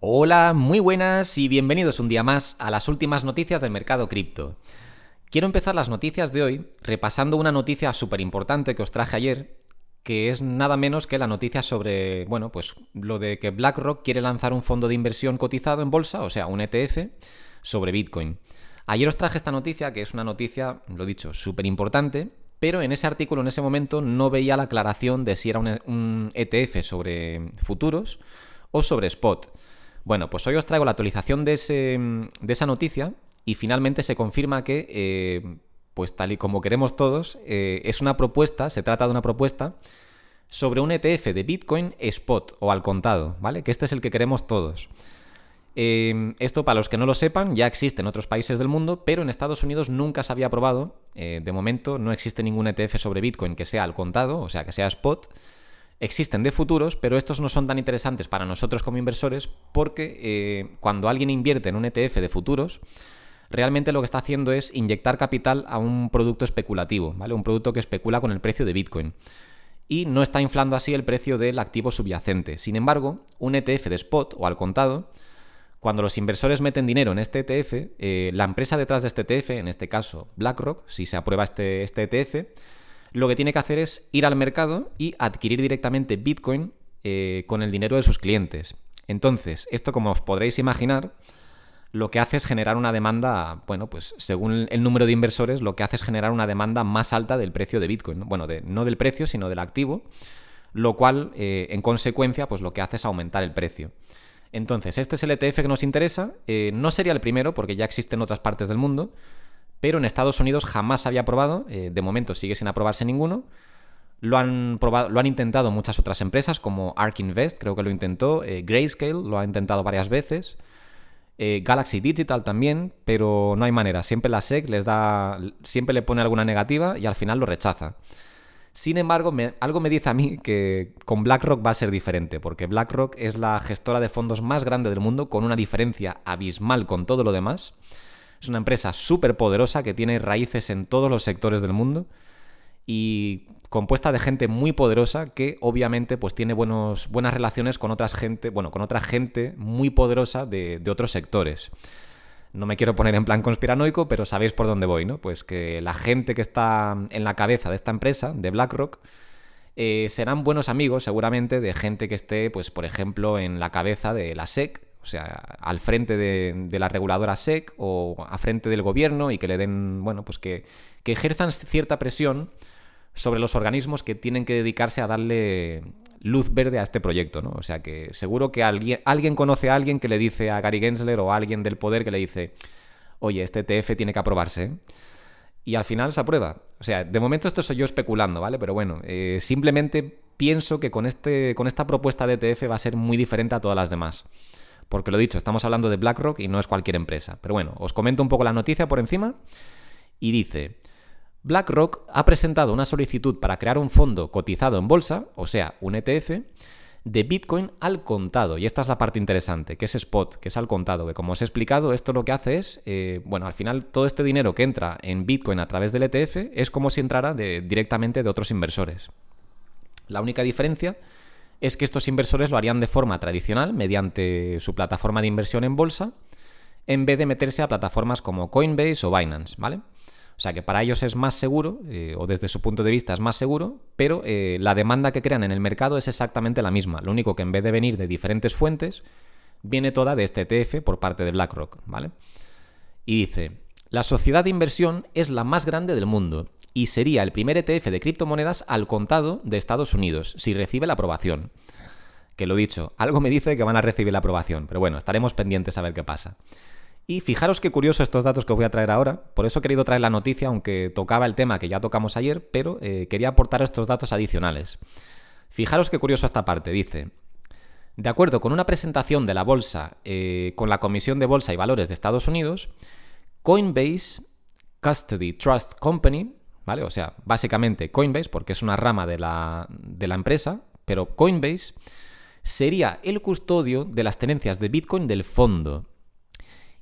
Hola, muy buenas y bienvenidos un día más a las últimas noticias del mercado cripto. Quiero empezar las noticias de hoy repasando una noticia súper importante que os traje ayer, que es nada menos que la noticia sobre, pues lo de que BlackRock quiere lanzar un fondo de inversión cotizado en bolsa, o sea, un ETF, sobre Bitcoin. Ayer os traje esta noticia, que es una noticia, lo dicho, súper importante, pero en ese artículo, en ese momento, no veía la aclaración de si era un ETF sobre futuros o sobre spot. Bueno, pues hoy os traigo la actualización de esa noticia y finalmente se confirma que, pues tal y como queremos todos, es una propuesta, se trata de una propuesta sobre un ETF de Bitcoin spot o al contado, ¿vale? Que este es el que queremos todos. Esto, para los que no lo sepan, ya existe en otros países del mundo, pero en Estados Unidos nunca se había probado. De momento no existe ningún ETF sobre Bitcoin que sea al contado, o sea, que sea spot. Existen de futuros, pero estos no son tan interesantes para nosotros como inversores porque cuando alguien invierte en un ETF de futuros, realmente lo que está haciendo es inyectar capital a un producto especulativo, ¿vale? Un producto que especula con el precio de Bitcoin. Y no está inflando así el precio del activo subyacente. Sin embargo, un ETF de spot o al contado, cuando los inversores meten dinero en este ETF, la empresa detrás de este ETF, en este caso BlackRock, si se aprueba este ETF, lo que tiene que hacer es ir al mercado y adquirir directamente Bitcoin con el dinero de sus clientes. Entonces, esto, como os podréis imaginar, lo que hace es generar una demanda, pues según el número de inversores, lo que hace es generar una demanda más alta del precio de Bitcoin, ¿no? Bueno, no del precio, sino del activo, lo cual, en consecuencia, pues lo que hace es aumentar el precio. Entonces, este es el ETF que nos interesa. No sería el primero, porque ya existe en otras partes del mundo, pero en Estados Unidos jamás se había probado, de momento sigue sin aprobarse ninguno. Lo han intentado muchas otras empresas, como ARK Invest, creo que lo intentó, Grayscale lo ha intentado varias veces, Galaxy Digital también, pero no hay manera. Siempre la SEC siempre le pone alguna negativa y al final lo rechaza. Sin embargo, algo me dice a mí que con BlackRock va a ser diferente, porque BlackRock es la gestora de fondos más grande del mundo, con una diferencia abismal con todo lo demás. Es una empresa súper poderosa que tiene raíces en todos los sectores del mundo y compuesta de gente muy poderosa que obviamente pues tiene buenas relaciones con otra gente muy poderosa de otros sectores. No me quiero poner en plan conspiranoico, pero sabéis por dónde voy, ¿no? Pues que la gente que está en la cabeza de esta empresa, de BlackRock, serán buenos amigos seguramente de gente que esté, pues por ejemplo, en la cabeza de la SEC, o sea, al frente de la reguladora SEC o a frente del gobierno y que le den, pues que ejerzan cierta presión sobre los organismos que tienen que dedicarse a darle luz verde a este proyecto, ¿no? O sea que seguro que alguien conoce a alguien que le dice a Gary Gensler o a alguien del poder que le dice, oye, este ETF tiene que aprobarse, ¿eh? Y al final se aprueba. O sea, de momento esto soy yo especulando, ¿vale? Pero bueno, simplemente pienso que con esta propuesta de ETF va a ser muy diferente a todas las demás. Porque lo dicho, estamos hablando de BlackRock y no es cualquier empresa. Pero bueno, os comento un poco la noticia por encima y dice: BlackRock ha presentado una solicitud para crear un fondo cotizado en bolsa, o sea, un ETF, de Bitcoin al contado. Y esta es la parte interesante, que es spot, que es al contado. Que como os he explicado, esto lo que hace es, al final todo este dinero que entra en Bitcoin a través del ETF es como si entrara directamente de otros inversores. La única diferencia es que estos inversores lo harían de forma tradicional, mediante su plataforma de inversión en bolsa, en vez de meterse a plataformas como Coinbase o Binance, ¿vale? O sea que para ellos es más seguro, o desde su punto de vista es más seguro, pero la demanda que crean en el mercado es exactamente la misma. Lo único que en vez de venir de diferentes fuentes, viene toda de este ETF por parte de BlackRock, ¿vale? Y dice: la sociedad de inversión es la más grande del mundo y sería el primer ETF de criptomonedas al contado de Estados Unidos, si recibe la aprobación. Que lo dicho, algo me dice que van a recibir la aprobación, pero bueno, estaremos pendientes a ver qué pasa. Y fijaros qué curioso estos datos que os voy a traer ahora. Por eso he querido traer la noticia, aunque tocaba el tema que ya tocamos ayer, pero quería aportar estos datos adicionales. Fijaros qué curioso esta parte. Dice: de acuerdo con una presentación de la bolsa con la Comisión de Bolsa y Valores de Estados Unidos, Coinbase Custody Trust Company, ¿vale? O sea, básicamente Coinbase, porque es una rama de la empresa, pero Coinbase sería el custodio de las tenencias de Bitcoin del fondo.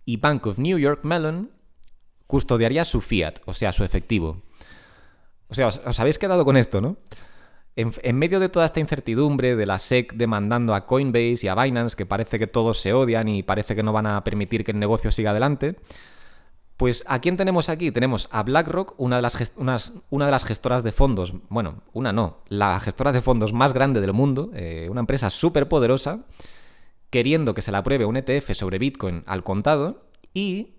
Y Bank of New York Mellon custodiaría su fiat, o sea, su efectivo. O sea, os habéis quedado con esto, ¿no? En medio de toda esta incertidumbre de la SEC demandando a Coinbase y a Binance, que parece que todos se odian y parece que no van a permitir que el negocio siga adelante, pues ¿a quién tenemos aquí? Tenemos a BlackRock, una de las gestoras de fondos, bueno, una no, la gestora de fondos más grande del mundo, una empresa súper poderosa, queriendo que se le apruebe un ETF sobre Bitcoin al contado y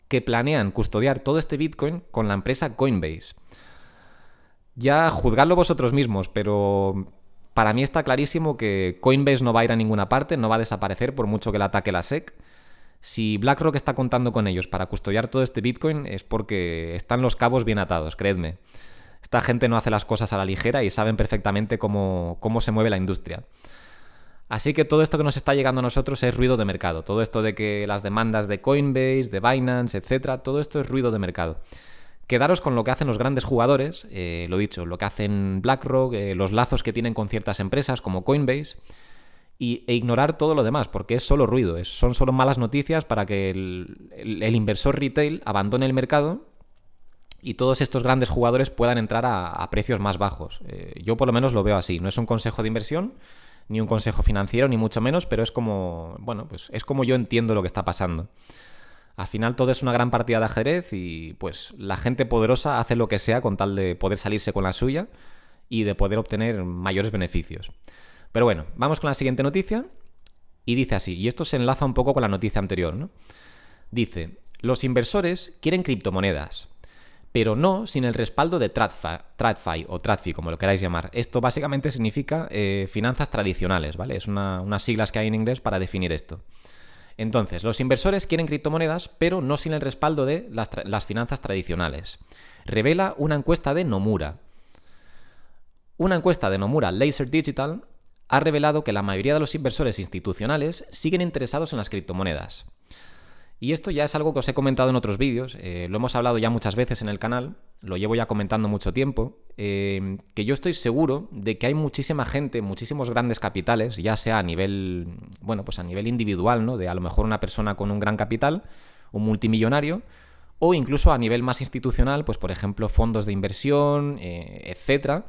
que planean custodiar todo este Bitcoin con la empresa Coinbase. Ya juzgadlo vosotros mismos, pero para mí está clarísimo que Coinbase no va a ir a ninguna parte, no va a desaparecer por mucho que le ataque la SEC. Si BlackRock está contando con ellos para custodiar todo este Bitcoin es porque están los cabos bien atados, creedme. Esta gente no hace las cosas a la ligera y saben perfectamente cómo se mueve la industria. Así que todo esto que nos está llegando a nosotros es ruido de mercado. Todo esto de que las demandas de Coinbase, de Binance, etcétera, todo esto es ruido de mercado. Quedaros con lo que hacen los grandes jugadores, lo dicho, lo que hacen BlackRock, los lazos que tienen con ciertas empresas como Coinbase, e ignorar todo lo demás, porque es solo ruido, son solo malas noticias para que el inversor retail abandone el mercado y todos estos grandes jugadores puedan entrar a precios más bajos. Yo por lo menos lo veo así, no es un consejo de inversión, ni un consejo financiero, ni mucho menos, pero es como, bueno, pues es como yo entiendo lo que está pasando. Al final todo es una gran partida de ajedrez y pues la gente poderosa hace lo que sea con tal de poder salirse con la suya y de poder obtener mayores beneficios. Pero bueno, vamos con la siguiente noticia y dice así, y esto se enlaza un poco con la noticia anterior, ¿no? Dice, los inversores quieren criptomonedas, pero no sin el respaldo de TradFi o TradFi, como lo queráis llamar. Esto básicamente significa finanzas tradicionales, ¿vale? Es unas siglas que hay en inglés para definir esto. Entonces, los inversores quieren criptomonedas, pero no sin el respaldo de las finanzas tradicionales. Revela una encuesta de Nomura. Una encuesta de Nomura Laser Digital ha revelado que la mayoría de los inversores institucionales siguen interesados en las criptomonedas. Y esto ya es algo que os he comentado en otros vídeos, lo hemos hablado ya muchas veces en el canal, lo llevo ya comentando mucho tiempo, que yo estoy seguro de que hay muchísima gente, muchísimos grandes capitales, ya sea a nivel, bueno, pues a nivel individual, ¿no? De a lo mejor una persona con un gran capital, un multimillonario, o incluso a nivel más institucional, pues por ejemplo fondos de inversión, etcétera.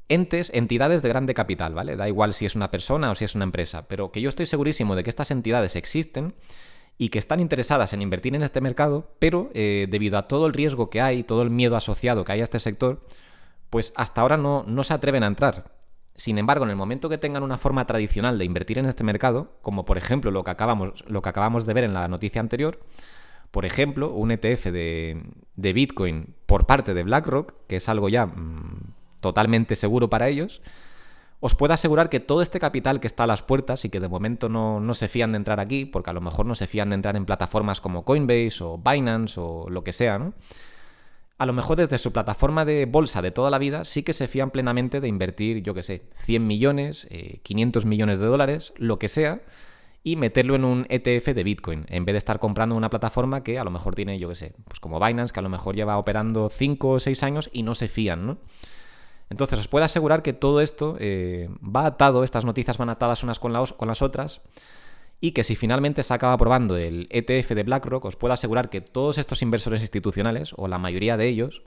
Entidades de grande capital, ¿vale? Da igual si es una persona o si es una empresa, pero que yo estoy segurísimo de que estas entidades existen y que están interesadas en invertir en este mercado, pero debido a todo el riesgo que hay, todo el miedo asociado que hay a este sector, pues hasta ahora no se atreven a entrar. Sin embargo, en el momento que tengan una forma tradicional de invertir en este mercado, como por ejemplo lo que acabamos de ver en la noticia anterior, por ejemplo, un ETF de Bitcoin por parte de BlackRock, que es algo ya totalmente seguro para ellos, os puedo asegurar que todo este capital que está a las puertas y que de momento no se fían de entrar aquí, porque a lo mejor no se fían de entrar en plataformas como Coinbase o Binance o lo que sea, ¿no? A lo mejor desde su plataforma de bolsa de toda la vida sí que se fían plenamente de invertir, yo qué sé, 100 millones, 500 millones de dólares, lo que sea, y meterlo en un ETF de Bitcoin, en vez de estar comprando una plataforma que a lo mejor tiene, yo qué sé, pues como Binance, que a lo mejor lleva operando 5 o 6 años y no se fían, ¿no? Entonces os puedo asegurar que todo esto va atado, estas noticias van atadas unas con las otras, y que si finalmente se acaba aprobando el ETF de BlackRock, os puedo asegurar que todos estos inversores institucionales, o la mayoría de ellos,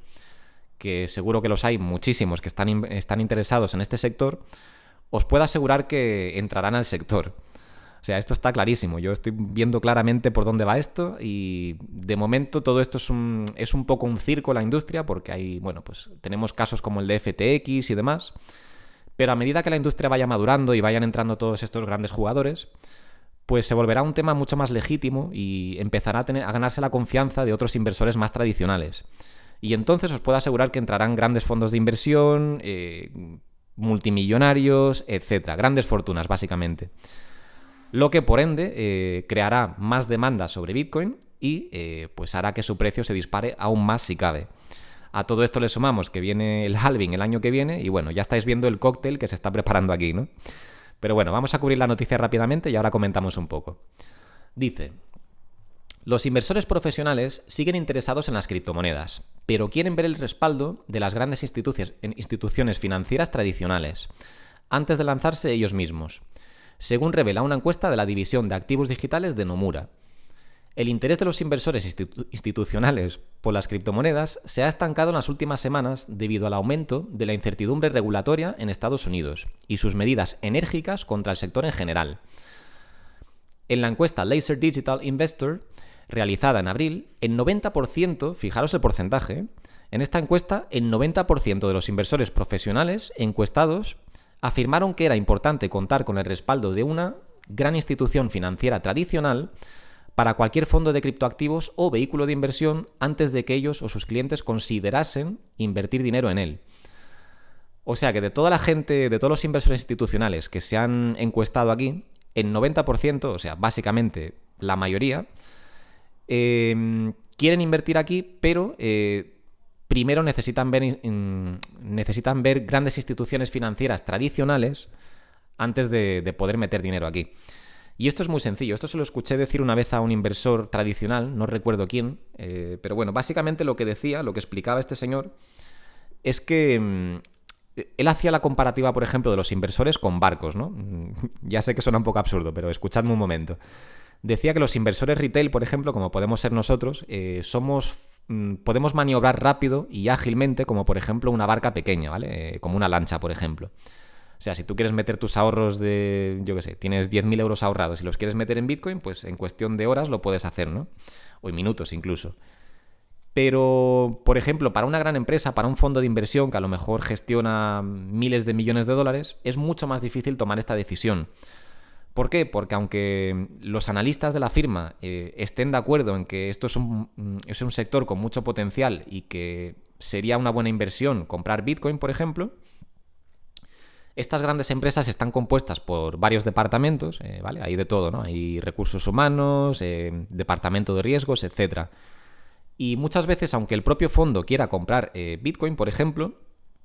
que seguro que los hay muchísimos que están interesados en este sector, os puedo asegurar que entrarán al sector. O sea, esto está clarísimo. Yo estoy viendo claramente por dónde va esto y de momento todo esto es un poco un circo en la industria porque hay, bueno, pues tenemos casos como el de FTX y demás, pero a medida que la industria vaya madurando y vayan entrando todos estos grandes jugadores, pues se volverá un tema mucho más legítimo y empezará a ganarse la confianza de otros inversores más tradicionales. Y entonces os puedo asegurar que entrarán grandes fondos de inversión, multimillonarios, etcétera, grandes fortunas básicamente. Lo que por ende creará más demanda sobre Bitcoin y pues hará que su precio se dispare aún más si cabe. A todo esto le sumamos que viene el halving el año que viene y bueno, ya estáis viendo el cóctel que se está preparando aquí, ¿no? Pero bueno, vamos a cubrir la noticia rápidamente y ahora comentamos un poco. Dice, los inversores profesionales siguen interesados en las criptomonedas, pero quieren ver el respaldo de las grandes instituciones financieras tradicionales, antes de lanzarse ellos mismos, según revela una encuesta de la división de activos digitales de Nomura. El interés de los inversores institucionales por las criptomonedas se ha estancado en las últimas semanas debido al aumento de la incertidumbre regulatoria en Estados Unidos y sus medidas enérgicas contra el sector en general. En la encuesta Laser Digital Investor, realizada en abril, el 90%, fijaros el porcentaje, en esta encuesta el 90% de los inversores profesionales encuestados afirmaron que era importante contar con el respaldo de una gran institución financiera tradicional para cualquier fondo de criptoactivos o vehículo de inversión antes de que ellos o sus clientes considerasen invertir dinero en él. O sea que de toda la gente, de todos los inversores institucionales que se han encuestado aquí, el 90%, o sea, básicamente la mayoría, quieren invertir aquí, pero primero necesitan ver grandes instituciones financieras tradicionales antes de poder meter dinero aquí. Y esto es muy sencillo. Esto se lo escuché decir una vez a un inversor tradicional, no recuerdo quién, pero bueno, básicamente lo que decía, lo que explicaba este señor, es que él hacía la comparativa, por ejemplo, de los inversores con barcos, ¿no? Ya sé que suena un poco absurdo, pero escuchadme un momento. Decía que los inversores retail, por ejemplo, como podemos ser nosotros, podemos maniobrar rápido y ágilmente como, por ejemplo, una barca pequeña, ¿vale? Como una lancha, por ejemplo. O sea, si tú quieres meter tus ahorros de, yo qué sé, tienes 10.000 euros ahorrados y los quieres meter en Bitcoin, pues en cuestión de horas lo puedes hacer, ¿no? O en minutos incluso. Pero, por ejemplo, para una gran empresa, para un fondo de inversión que a lo mejor gestiona miles de millones de dólares, es mucho más difícil tomar esta decisión. ¿Por qué? Porque aunque los analistas de la firma estén de acuerdo en que esto es un sector con mucho potencial y que sería una buena inversión comprar Bitcoin, por ejemplo, estas grandes empresas están compuestas por varios departamentos, ¿vale? Hay de todo, ¿no? Hay recursos humanos, departamento de riesgos, etc. Y muchas veces, aunque el propio fondo quiera comprar Bitcoin, por ejemplo,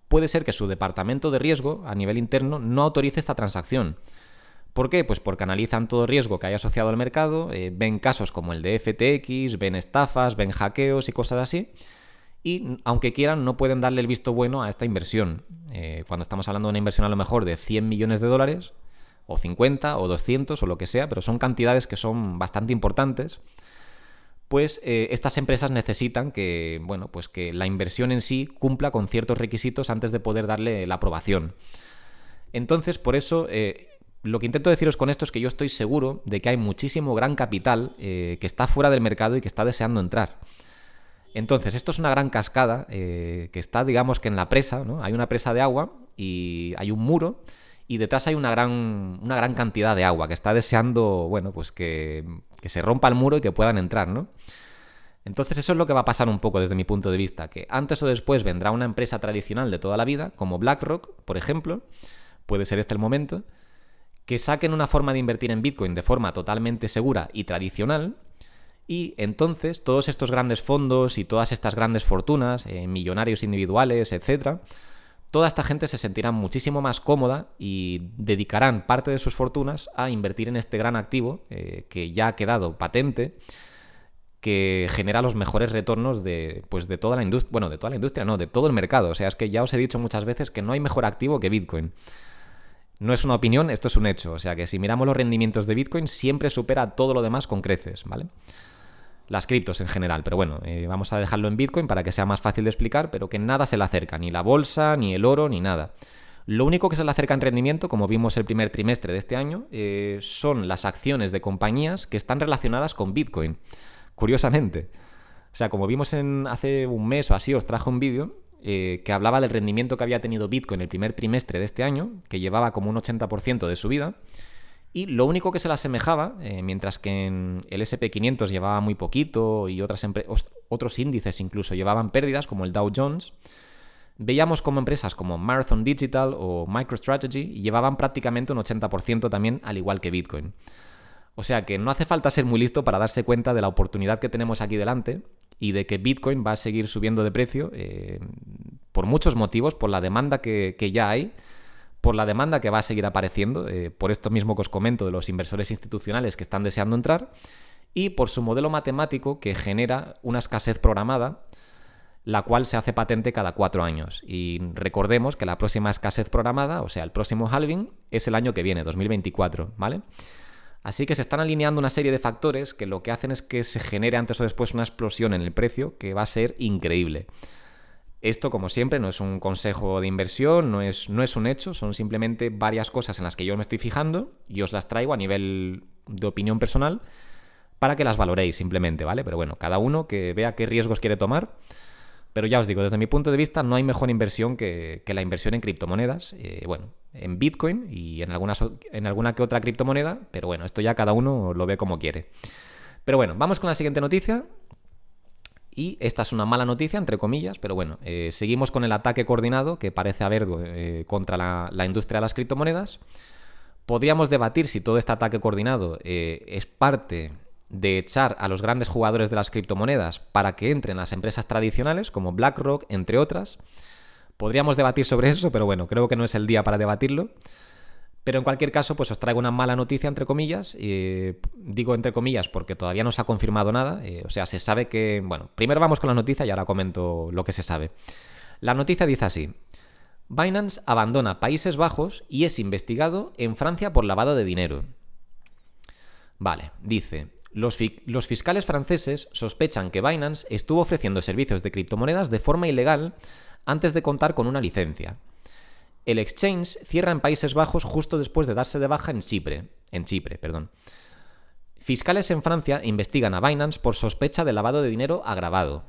puede ser que su departamento de riesgo a nivel interno no autorice esta transacción. ¿Por qué? Pues porque analizan todo riesgo que hay asociado al mercado, ven casos como el de FTX, ven estafas, ven hackeos y cosas así, y aunque quieran no pueden darle el visto bueno a esta inversión. Cuando estamos hablando de una inversión a lo mejor de 100 millones de dólares, o 50, o 200, o lo que sea, pero son cantidades que son bastante importantes, pues estas empresas necesitan que, bueno, pues que la inversión en sí cumpla con ciertos requisitos antes de poder darle la aprobación. Entonces, por eso, lo que intento deciros con esto es que yo estoy seguro de que hay muchísimo gran capital que está fuera del mercado y que está deseando entrar. Entonces, esto es una gran cascada que está, digamos que en la presa, ¿no? Hay una presa de agua y hay un muro y detrás hay una gran cantidad de agua que está deseando, bueno, pues que se rompa el muro y que puedan entrar, ¿no? Entonces eso es lo que va a pasar un poco desde mi punto de vista, que antes o después vendrá una empresa tradicional de toda la vida, como BlackRock, por ejemplo, puede ser este el momento, que saquen una forma de invertir en Bitcoin de forma totalmente segura y tradicional. Y entonces todos estos grandes fondos y todas estas grandes fortunas, millonarios individuales, etc., toda esta gente se sentirá muchísimo más cómoda y dedicarán parte de sus fortunas a invertir en este gran activo que ya ha quedado patente, que genera los mejores retornos de toda la industria, bueno, de toda la industria, no, de todo el mercado. O sea, es que ya os he dicho muchas veces que no hay mejor activo que Bitcoin. No es una opinión, esto es un hecho. O sea, que si miramos los rendimientos de Bitcoin, siempre supera todo lo demás con creces, ¿vale? Las criptos en general, pero bueno, vamos a dejarlo en Bitcoin para que sea más fácil de explicar, pero que nada se le acerca, ni la bolsa, ni el oro, ni nada. Lo único que se le acerca en rendimiento, como vimos el primer trimestre de este año, son las acciones de compañías que están relacionadas con Bitcoin, curiosamente. O sea, como vimos hace un mes o así, os traje un vídeo que hablaba del rendimiento que había tenido Bitcoin el primer trimestre de este año, que llevaba como un 80% de subida. Y lo único que se le asemejaba, mientras que en el S&P 500 llevaba muy poquito y otros índices incluso llevaban pérdidas, como el Dow Jones, veíamos como empresas como Marathon Digital o MicroStrategy llevaban prácticamente un 80% también, al igual que Bitcoin. O sea que no hace falta ser muy listo para darse cuenta de la oportunidad que tenemos aquí delante y de que Bitcoin va a seguir subiendo de precio por muchos motivos, por la demanda que ya hay, por la demanda que va a seguir apareciendo, por esto mismo que os comento de los inversores institucionales que están deseando entrar, y por su modelo matemático que genera una escasez programada, la cual se hace patente cada 4 años. Y recordemos que la próxima escasez programada, o sea, el próximo halving, es el año que viene, 2024, ¿vale? Así que se están alineando una serie de factores que lo que hacen es que se genere antes o después una explosión en el precio que va a ser increíble. Esto, como siempre, no es un consejo de inversión, no es un hecho, son simplemente varias cosas en las que yo me estoy fijando y os las traigo a nivel de opinión personal para que las valoréis simplemente, ¿vale? Pero bueno, cada uno que vea qué riesgos quiere tomar. Pero ya os digo, desde mi punto de vista no hay mejor inversión que la inversión en criptomonedas. Bueno, en Bitcoin y en alguna que otra criptomoneda, pero bueno, esto ya cada uno lo ve como quiere. Pero bueno, vamos con la siguiente noticia. Y esta es una mala noticia, entre comillas, pero bueno, seguimos con el ataque coordinado que parece haber contra la industria de las criptomonedas. Podríamos debatir si todo este ataque coordinado es parte de echar a los grandes jugadores de las criptomonedas para que entren las empresas tradicionales como BlackRock, entre otras. Podríamos debatir sobre eso, pero bueno, creo que no es el día para debatirlo. Pero en cualquier caso, pues os traigo una mala noticia, entre comillas. Digo entre comillas porque todavía no se ha confirmado nada. O sea, se sabe que... Bueno, primero vamos con la noticia y ahora comento lo que se sabe. La noticia dice así: Binance abandona Países Bajos y es investigado en Francia por lavado de dinero. Vale, dice: Los fiscales franceses sospechan que Binance estuvo ofreciendo servicios de criptomonedas de forma ilegal antes de contar con una licencia. El exchange cierra en Países Bajos justo después de darse de baja en Chipre. Fiscales en Francia investigan a Binance por sospecha de lavado de dinero agravado.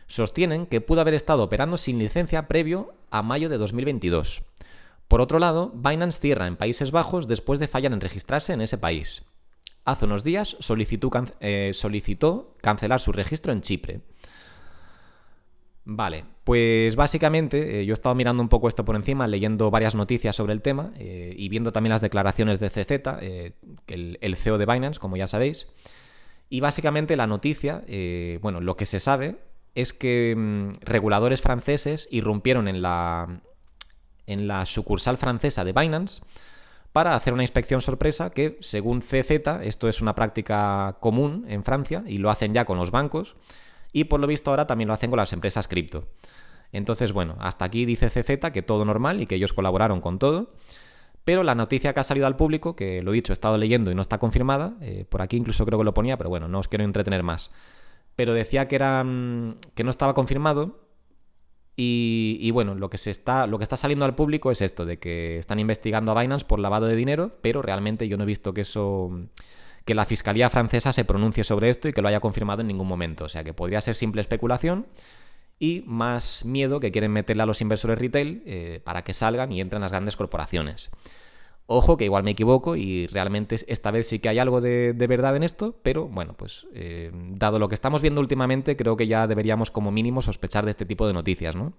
Sostienen que pudo haber estado operando sin licencia previo a mayo de 2022. Por otro lado, Binance cierra en Países Bajos después de fallar en registrarse en ese país. Hace unos días solicitó cancelar su registro en Chipre. Vale, pues básicamente yo he estado mirando un poco esto por encima, leyendo varias noticias sobre el tema y viendo también las declaraciones de CZ, el CEO de Binance, como ya sabéis. Y básicamente la noticia, bueno, lo que se sabe es que reguladores franceses irrumpieron en la sucursal francesa de Binance para hacer una inspección sorpresa que, según CZ, esto es una práctica común en Francia y lo hacen ya con los bancos. Y por lo visto ahora también lo hacen con las empresas cripto. Entonces, bueno, hasta aquí dice CZ que todo normal y que ellos colaboraron con todo. Pero la noticia que ha salido al público, que lo dicho, he estado leyendo y no está confirmada, por aquí incluso creo que lo ponía, pero bueno, no os quiero entretener más. Pero decía que no estaba confirmado. Y bueno, lo que está saliendo al público es esto, de que están investigando a Binance por lavado de dinero, pero realmente yo no he visto que la Fiscalía francesa se pronuncie sobre esto y que lo haya confirmado en ningún momento. O sea que podría ser simple especulación y más miedo que quieren meterle a los inversores retail para que salgan y entren las grandes corporaciones. Ojo, que igual me equivoco y realmente esta vez sí que hay algo de verdad en esto, pero bueno, pues dado lo que estamos viendo últimamente, creo que ya deberíamos como mínimo sospechar de este tipo de noticias, ¿no?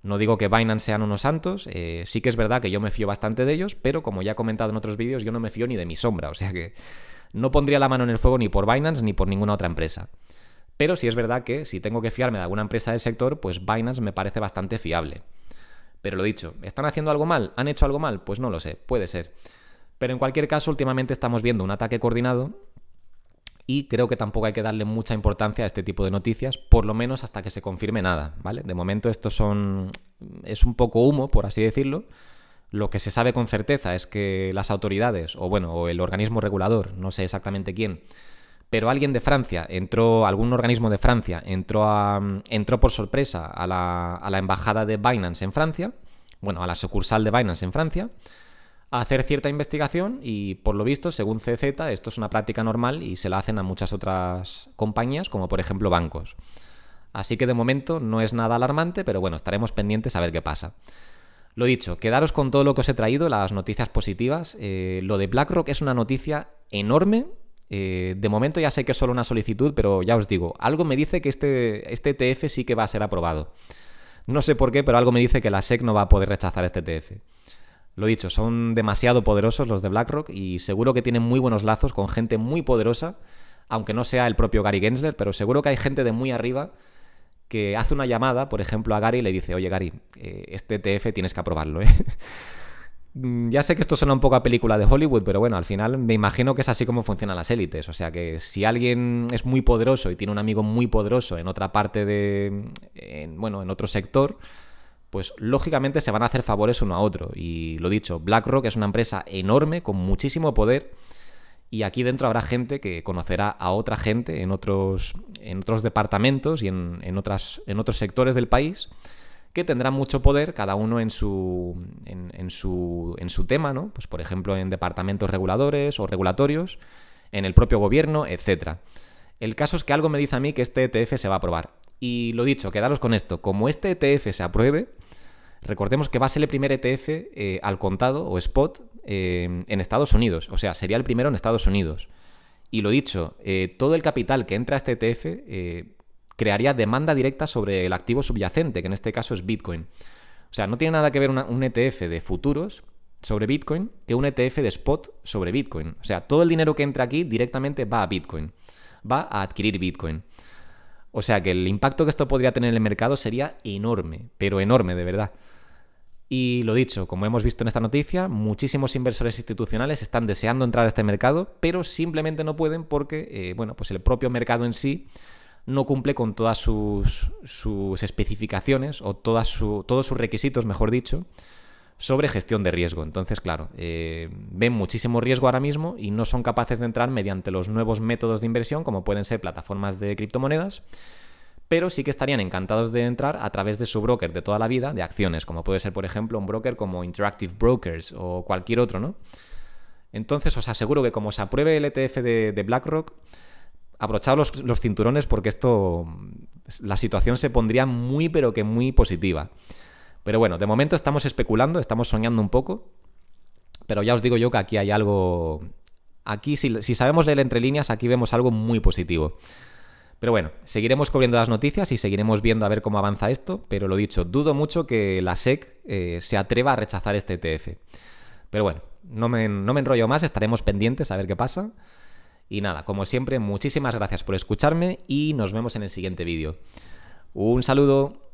No digo que Binance sean unos santos, sí que es verdad que yo me fío bastante de ellos, pero como ya he comentado en otros vídeos, yo no me fío ni de mi sombra, o sea que no pondría la mano en el fuego ni por Binance ni por ninguna otra empresa. Pero sí es verdad que si tengo que fiarme de alguna empresa del sector, pues Binance me parece bastante fiable. Pero lo dicho, ¿están haciendo algo mal? ¿Han hecho algo mal? Pues no lo sé, puede ser. Pero en cualquier caso, últimamente estamos viendo un ataque coordinado y creo que tampoco hay que darle mucha importancia a este tipo de noticias, por lo menos hasta que se confirme nada, ¿vale? De momento es un poco humo, por así decirlo. Lo que se sabe con certeza es que las autoridades, o el organismo regulador, no sé exactamente quién, pero alguien de Francia algún organismo de Francia entró por sorpresa a la embajada de Binance en Francia, a la sucursal de Binance en Francia, a hacer cierta investigación y, por lo visto, según CZ, esto es una práctica normal y se la hacen a muchas otras compañías, como por ejemplo bancos. Así que de momento no es nada alarmante, pero bueno, estaremos pendientes a ver qué pasa. Lo dicho, quedaros con todo lo que os he traído, las noticias positivas. Lo de BlackRock es una noticia enorme. De momento ya sé que es solo una solicitud, pero ya os digo, algo me dice que este ETF sí que va a ser aprobado. No sé por qué, pero algo me dice que la SEC no va a poder rechazar este ETF. Lo dicho, son demasiado poderosos los de BlackRock y seguro que tienen muy buenos lazos con gente muy poderosa, aunque no sea el propio Gary Gensler, pero seguro que hay gente de muy arriba que hace una llamada, por ejemplo, a Gary y le dice: oye, Gary, este ETF tienes que aprobarlo, ¿eh? Ya sé que esto suena un poco a película de Hollywood, pero bueno, al final me imagino que es así como funcionan las élites. O sea que si alguien es muy poderoso y tiene un amigo muy poderoso en otra parte en otro sector, pues lógicamente se van a hacer favores uno a otro. Y lo dicho, BlackRock es una empresa enorme, con muchísimo poder. Y aquí dentro habrá gente que conocerá a otra gente en otros departamentos y en otros sectores del país que tendrán mucho poder, cada uno en su tema, ¿no? Pues por ejemplo en departamentos reguladores o regulatorios, en el propio gobierno, etc. El caso es que algo me dice a mí que este ETF se va a aprobar. Y lo dicho, quedaros con esto. Como este ETF se apruebe, recordemos que va a ser el primer ETF al contado o spot en Estados Unidos. O sea, sería el primero en Estados Unidos. Y lo dicho, todo el capital que entra a este ETF crearía demanda directa sobre el activo subyacente, que en este caso es Bitcoin. O sea, no tiene nada que ver un ETF de futuros sobre Bitcoin que un ETF de spot sobre Bitcoin. O sea, todo el dinero que entra aquí directamente va a Bitcoin. Va a adquirir Bitcoin. O sea que el impacto que esto podría tener en el mercado sería enorme, pero enorme, de verdad. Y lo dicho, como hemos visto en esta noticia, muchísimos inversores institucionales están deseando entrar a este mercado, pero simplemente no pueden porque, pues el propio mercado en sí no cumple con todas sus especificaciones o todos sus requisitos, mejor dicho, sobre gestión de riesgo. Entonces, claro, ven muchísimo riesgo ahora mismo y no son capaces de entrar mediante los nuevos métodos de inversión, como pueden ser plataformas de criptomonedas, pero sí que estarían encantados de entrar a través de su broker de toda la vida de acciones, como puede ser, por ejemplo, un broker como Interactive Brokers o cualquier otro, ¿no? Entonces, os aseguro que como se apruebe el ETF de BlackRock, abrochaos los cinturones porque la situación se pondría muy, pero que muy positiva. Pero bueno, de momento estamos especulando, estamos soñando un poco, pero ya os digo yo que aquí hay algo... Aquí, si sabemos leer entre líneas, aquí vemos algo muy positivo. Pero bueno, seguiremos cubriendo las noticias y seguiremos viendo a ver cómo avanza esto, pero lo dicho, dudo mucho que la SEC se atreva a rechazar este ETF. Pero bueno, no me enrollo más, estaremos pendientes a ver qué pasa. Y nada, como siempre, muchísimas gracias por escucharme y nos vemos en el siguiente vídeo. Un saludo.